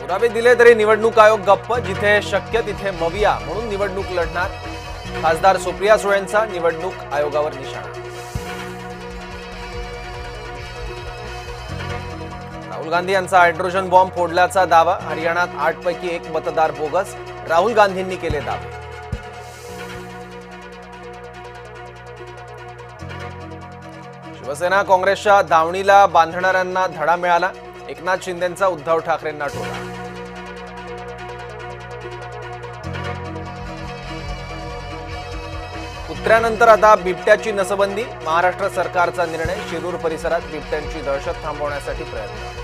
पुरावे दिले तरी निवडणूक आयोग गप्प, जिथे शक्य तिथे मविया म्हणून निवडणूक लढणार खासदार सुप्रिया सुळेंचा निवडणूक आयोगावर निशाणा। राहुल गांधी यांचा हायड्रोजन बॉम्ब फोडल्याचा दावा, हरियाणात 8 पैकी 1 मतदार बोगस, राहुल गांधींनी केले दावे। शिवसेना काँग्रेसच्या दावणीला बांधणाऱ्यांना धडा मिळाला, एकनाथ शिंदेंचा उद्धव ठाकरेंना टोला। कुत्र्यानंतर आता बिबट्याची नसबंदी, महाराष्ट्र सरकारचा निर्णय, शिरूर परिसरात बिबट्यांची दहशत थांबवण्यासाठी प्रयत्न।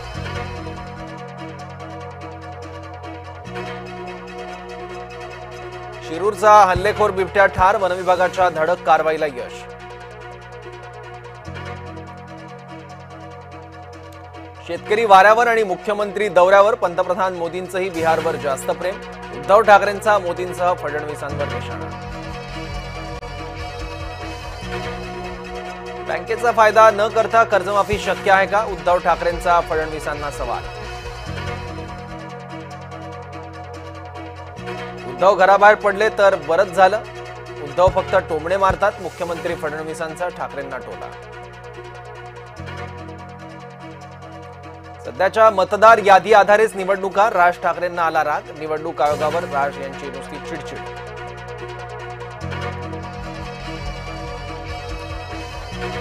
शिरूरचा हल्लेखोर बिबट्या ठार, वनविभागाच्या धडक कारवाईला यश। शेतकरी वाऱ्यावर आणि मुख्यमंत्री दौऱ्यावर, पंतप्रधान मोदींचंही बिहारवर जास्त प्रेम, उद्धव ठाकरेंचा मोदींसह फडणवीसांवर निशाणा। बँकेचा फायदा न करता कर्जमाफी शक्य आहे का, उद्धव ठाकरेंचा फडणवीसांना सवाल। उद्धव घराबाहेर पडले तर बरंच झालं, उद्धव फक्त टोमणे मारतात, मुख्यमंत्री फडणवीसांचा ठाकरेंना टोला। सध्याच्या मतदार यादी आधारेच निवडणुका, राज ठाकरेंना आला राग, निवडणूक आयोगावर राज यांची नुसती चिडचिड।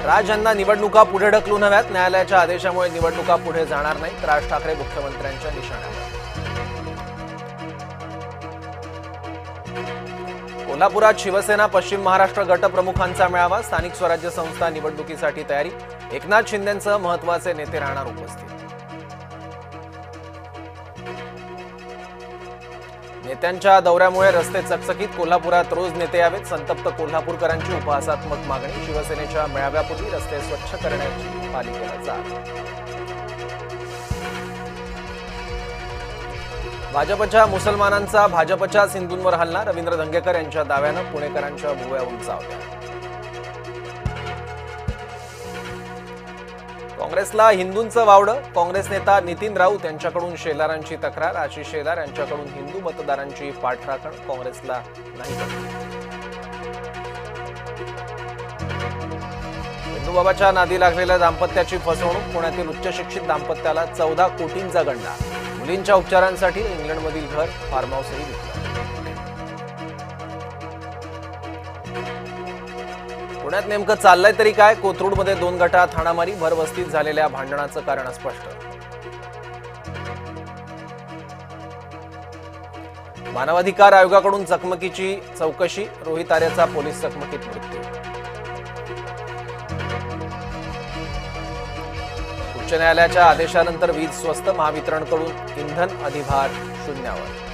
राज यांना निवडणुका पुढे ढकलू नव्यात, न्यायालयाच्या आदेशामुळे निवडणुका पुढे जाणार नाहीत, राज ठाकरे मुख्यमंत्र्यांच्या निशाण्यावर। कोल्हापुरात शिवसेना पश्चिम महाराष्ट्र गटप्रमुखांचा मेळावा, स्थानिक स्वराज्य संस्था निवडणुकीसाठी तयारी, एकनाथ शिंदेंसह महत्त्वाचे नेते राहणार उपस्थित। नेत्यांच्या दौऱ्यामुळे रस्ते चकचकीत, कोल्हापुरात रोज नेते यावेत, संतप्त कोल्हापूरकरांची उपहासात्मक मागणी, शिवसेनेच्या मेळाव्यापूर्वी रस्ते स्वच्छ करण्याची पालिकेला जाग। भाजपच्या मुसलमानांचा भाजपच्या सिंधूंवर हल्ला, रवींद्र धंगेकर यांच्या दाव्यानं पुणेकरांच्या भुवया उंचावल्या। काँग्रेसला हिंदूंचं वावडं, काँग्रेस नेता नितीन राऊत यांच्याकडून शेलारांची तक्रार, आशिष शेलार यांच्याकडून हिंदू मतदारांची पाठराखण, काँग्रेसला नाही। हिंदूबाबाच्या नादी लागलेल्या दाम्पत्याची फसवणूक, पुण्यातील उच्चशिक्षित दाम्पत्याला 14 कोटींचा गंडा, मुलींच्या उपचारांसाठी इंग्लंडमधील घर फार्म हाऊसही विकलं। पुण्यात नेमकं चाललंय तरी काय, कोथरूडमध्ये 2 गटात हाणामारी, भरवस्तीत झालेल्या भांडणाचं कारण स्पष्ट। मानवाधिकार आयोगाकडून चकमकीची चौकशी, रोहित आर्याचा पोलीस चकमकीत मृत्यू। उच्च न्यायालयाच्या आदेशानंतर वीज स्वस्त, महावितरणकडून इंधन अधिभार शून्यावर।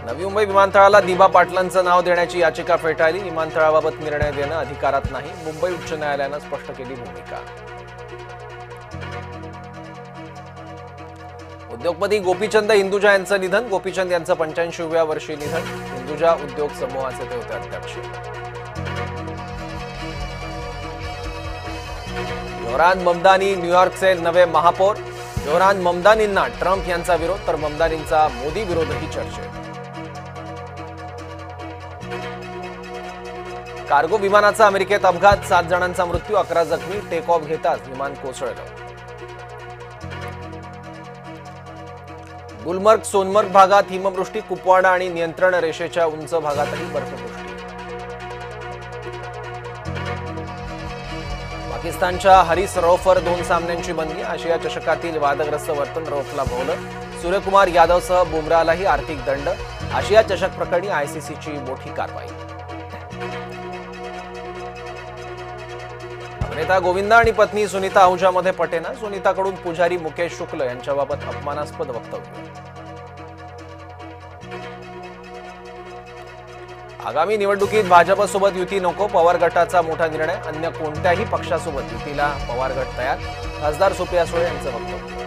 नवी मुंबई विमानतळाला दिबा पाटलांचं नाव देण्याची याचिका फेटाळली, विमानतळाबाबत निर्णय देणं अधिकारात नाही, मुंबई उच्च न्यायालयानं स्पष्ट केली भूमिका। उद्योगपती गोपीचंद हिंदुजा यांचं निधन, गोपीचंद यांचं 85व्या वर्षी निधन, हिंदुजा उद्योग समूहाचे ते होते अध्यक्ष। जोहरान ममदानी न्यूयॉर्कचे नवे महापौर, जोहरान ममदानींना ट्रम्प यांचा विरोध, तर ममदानींचा मोदी विरोधही चर्चेत। कार्गो विमानाचा अमेरिकेत अपघात, 7 जणांचा मृत्यू, 11 जखमी, टेक ऑफ घेताच विमान कोसळलं। गुलमर्ग सोनमर्ग भागात हिमवृष्टी, कुपवाडा आणि नियंत्रण रेषेच्या उंच भागातही बर्फवृष्टी। पाकिस्तानच्या हरीस रौफवर 2 सामन्यांची बंदी, आशिया चषकातील वादग्रस्त वर्तन रौफला भोवलं, सूर्यकुमार यादवसह बुमराहलाही आर्थिक दंड, आशिया चषक प्रकरणी आयसीसीची मोठी कारवाई। अभिनेता गोविंदा आणि पत्नी सुनीता आहुजामध्ये पटेना, सुनीताकडून पुजारी मुकेश शुक्ल यांच्याबाबत अपमानास्पद वक्तव्य। आगामी निवडणुकीत भाजपसोबत युती नको, पवार गटाचा मोठा निर्णय, अन्य कोणत्याही पक्षासोबत युतीला पवार गट तयार, खासदार सुप्रिया सुळे यांचं वक्तव्य।